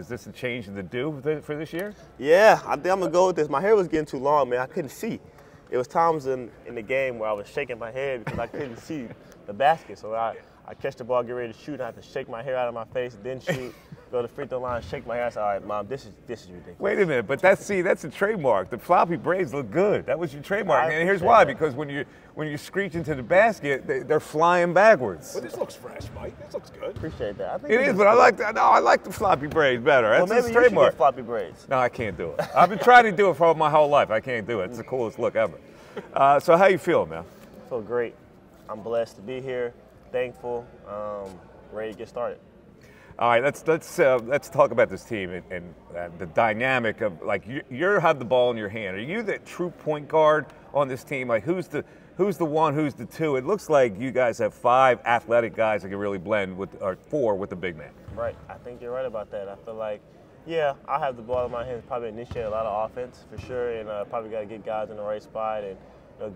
Is this a change in the do for this year? Yeah, I think I'm going to go with this. My hair was getting too long, man. I couldn't see. It was times in the game where I was shaking my head because I couldn't see the basket. So I catch the ball, get ready to shoot, and I have to shake my hair out of my face, then shoot, go to the free throw line, shake my hair. I said, all right, Mom, this is ridiculous. Wait a minute, but that's a trademark. The floppy braids look good. That was your trademark. And here's why, because when you screech into the basket, they're flying backwards. Well, this looks fresh, Mike. This looks good. Appreciate that. I think It is, but I like the floppy braids better. That's maybe his you should trademark. get floppy braids. No, I can't do it. I've been trying to do it for my whole life. I can't do it. It's the coolest look ever. So how you feel, man? I feel great. I'm blessed to be here. Thankful, ready to get started. All right, let's talk about this team and the dynamic of, like, you have the ball in your hand. Are you the true point guard on this team? Like, who's the one, who's the two? It looks like you guys have 5 athletic guys that can really blend with, or 4 with the big man. Right, I think you're right about that. I feel like, yeah, I have the ball in my hands, probably initiate a lot of offense for sure, and probably got to get guys in the right spot and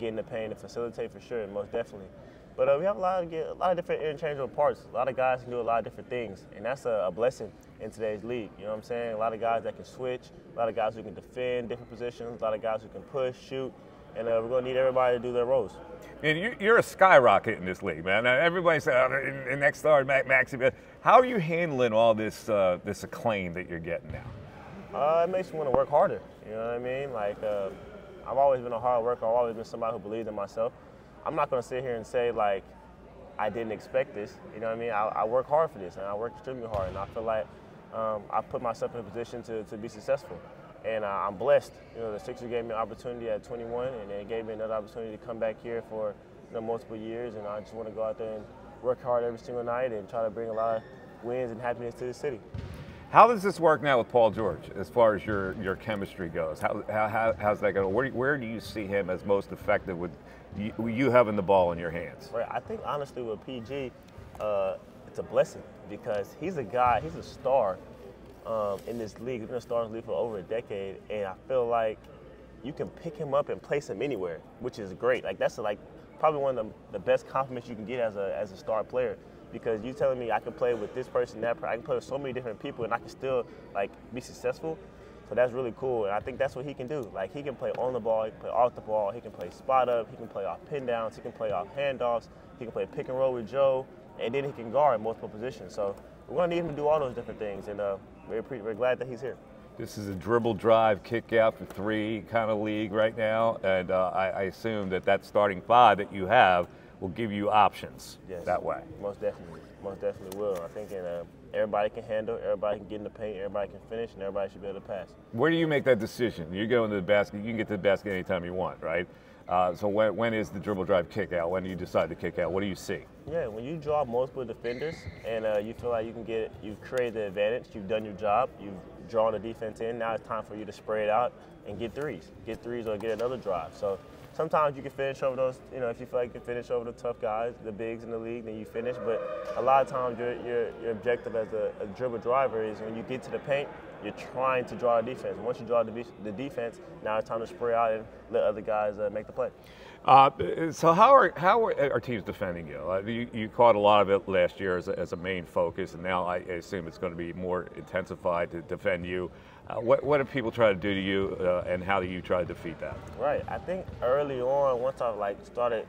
get in the paint and facilitate for sure, most definitely. But we have a lot of different interchangeable parts. A lot of guys can do a lot of different things, and that's a blessing in today's league. You know what I'm saying? A lot of guys that can switch, a lot of guys who can defend different positions, a lot of guys who can push, shoot, and we're going to need everybody to do their roles. And you're a skyrocket in this league, man. Everybody said, next star, Maxey. How are you handling all this acclaim that you're getting now? It makes me want to work harder. You know what I mean? Like, I've always been a hard worker. I've always been somebody who believes in myself. I'm not going to sit here and say, like, I didn't expect this. You know what I mean? I work hard for this, and I work extremely hard, and I feel like I put myself in a position to be successful. And I'm blessed. You know, the Sixers gave me an opportunity at 21, and they gave me another opportunity to come back here for multiple years, and I just want to go out there and work hard every single night and try to bring a lot of wins and happiness to the city. How does this work now with Paul George as far as your chemistry goes? How's that going? Where do you see him as most effective with you having the ball in your hands? Right. I think honestly with PG, it's a blessing because he's a star in this league. He's been a star in this league for over a decade, and I feel like you can pick him up and place him anywhere, which is great. Like that's probably one of the best compliments you can get as a star player. Because you telling me I can play with this person, that person, I can play with so many different people, and I can still be successful. So that's really cool, and I think that's what he can do. Like he can play on the ball, he can play off the ball, he can play spot up, he can play off pin downs, he can play off handoffs, he can play pick and roll with Joe, and then he can guard multiple positions. So we're gonna need him to do all those different things, and we're glad that he's here. This is a dribble, drive, kick out for 3 kind of league right now, and I assume that starting 5 that you have will give you options that way. Most definitely will. I think everybody can handle, everybody can get in the paint, everybody can finish, and everybody should be able to pass. Where do you make that decision? You go into the basket, you can get to the basket anytime you want, right? So when is the dribble, drive, kick out? When do you decide to kick out? What do you see? Yeah, when you draw multiple defenders and you feel like you've created the advantage, you've done your job, you've drawn the defense in, now it's time for you to spray it out and get threes. Get threes or get another drive. So sometimes you can finish over those, if you feel like you can finish over the tough guys, the bigs in the league, then you finish. But a lot of times your objective as a dribble driver is when you get to the paint, you're trying to draw a defense. Once you draw the defense, now it's time to spray out and let other guys make the play. So how are teams defending you? You caught a lot of it last year as a main focus, and now I assume it's going to be more intensified to defend you. What do people try to do to you, and how do you try to defeat that? Right. I think early on, once I started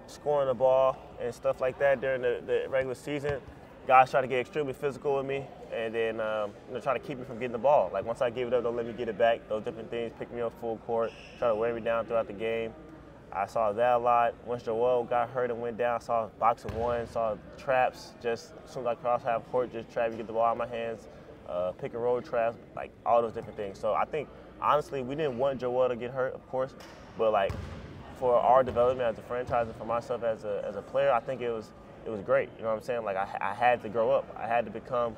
scoring the ball and stuff like that during the regular season, guys try to get extremely physical with me, and then try to keep me from getting the ball. Like once I give it up, don't let me get it back. Those different things, pick me up full court, try to wear me down throughout the game. I saw that a lot. Once Joel got hurt and went down, I saw boxing one, saw traps. Just as soon as I cross half court, just try to get the ball out of my hands. Pick and roll traps, like all those different things. So I think honestly, we didn't want Joel to get hurt, of course, but like for our development as a franchise and for myself as a player, I think it was great. You know what I'm saying? Like I had to grow up. I had to become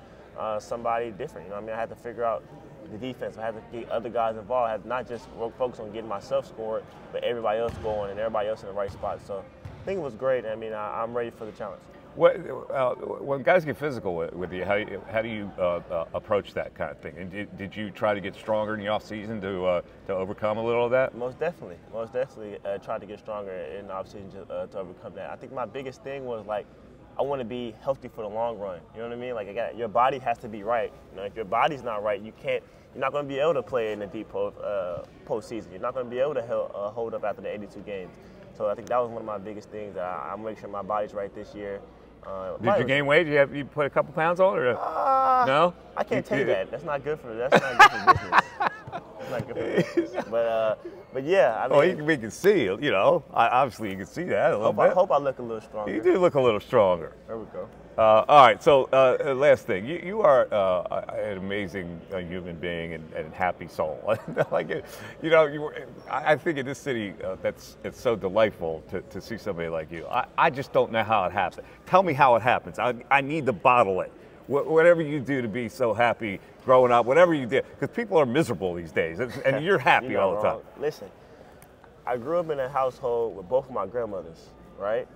somebody different. You know what I mean? I had to figure out the defense. I had to get other guys involved. I had to not just focus on getting myself scored, but everybody else going and everybody else in the right spot. So I think it was great. I mean, I'm ready for the challenge. When guys get physical with you, how do you approach that kind of thing? And did you try to get stronger in the off season to overcome a little of that? Most definitely. Tried to get stronger in the off season to overcome that. I think my biggest thing was like I want to be healthy for the long run. You know what I mean? Like your body has to be right. You know, if your body's not right, you're not going to be able to play in the deep postseason. You're not going to be able to hold up after the 82 games. So I think that was one of my biggest things. That I make sure my body's right this year. Did you gain weight? You put a couple pounds on, or no? I can't tell you that. That's not good for business. It's not good for business. But yeah, I mean. We can see. You know, obviously you can see that a little bit. I hope I look a little stronger. You do look a little stronger. There we go. All right. So last thing, you are an amazing human being and happy soul. Like, you know, I think in this city, it's so delightful to see somebody like you. I just don't know how it happens. Tell me how it happens. I need to bottle it. Whatever you do to be so happy growing up, whatever you did, because people are miserable these days, and you're happy all the time. Listen, I grew up in a household with both of my grandmothers, right?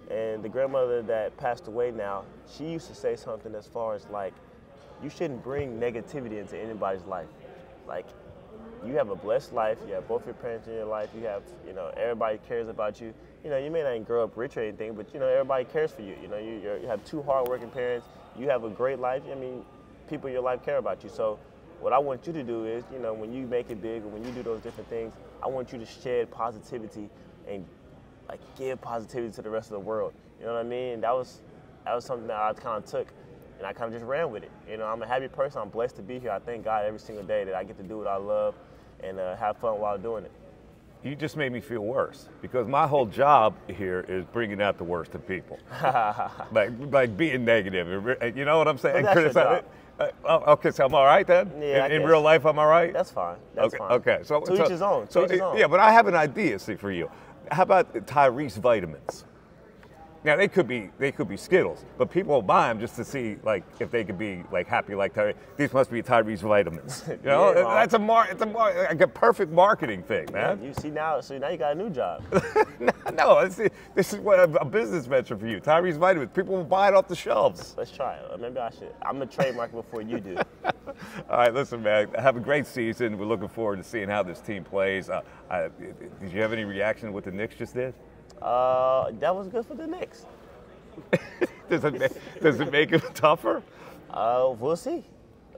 And the grandmother that passed away now, she used to say something as far as like, you shouldn't bring negativity into anybody's life. Like, you have a blessed life. You have both your parents in your life. You have, you know, everybody cares about you. You know, you may not grow up rich or anything, but, you know, everybody cares for you. You know, you have two hardworking parents. You have a great life. I mean, people in your life care about you. So what I want you to do is, you know, when you make it big or when you do those different things, I want you to shed positivity and like give positivity to the rest of the world. You know what I mean? That was something that I kind of took, and I kind of just ran with it. You know, I'm a happy person. I'm blessed to be here. I thank God every single day that I get to do what I love and have fun while doing it. You just made me feel worse, because my whole job here is bringing out the worst in people, like being negative. You know what I'm saying? Well, that's your job. Okay, so I'm all right then? Yeah, in real life, I'm all right? That's fine. That's fine. Okay. So to each his own. Yeah, but I have an idea, see, for you. How about Tyrese vitamins? Now they could be Skittles, but people will buy them just to see like if they could be like happy like Tyrese. These must be Tyrese vitamins. You know, Yeah, it's like a perfect marketing thing, man. Yeah, you see now you got a new job. No, this is what a business venture for you. Tyrese vitamins. People will buy it off the shelves. Let's try it. Maybe I should. I'm gonna trademark it before you do. All right, listen, man. Have a great season. We're looking forward to seeing how this team plays. Did you have any reaction to what the Knicks just did? That was good for the Knicks. Does it make it tougher? We'll see.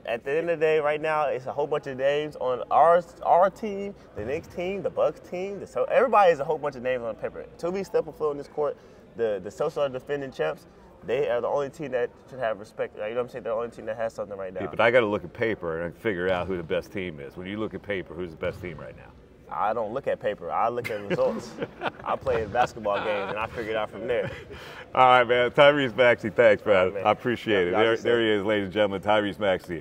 At the end of the day, right now, it's a whole bunch of names on our team, the Knicks team, the Bucks team. So everybody has a whole bunch of names on paper. Until we step afloat in this court, the Salciunas defending champs, they are the only team that should have respect. You know what I'm saying? They're the only team that has something right now. Yeah, but I got to look at paper and figure out who the best team is. When you look at paper, who's the best team right now? I don't look at paper. I look at results. I play in basketball games, and I figure it out from there. All right, man. Tyrese Maxey, thanks, man. Right, man. I appreciate it. There he is, ladies and gentlemen, Tyrese Maxey.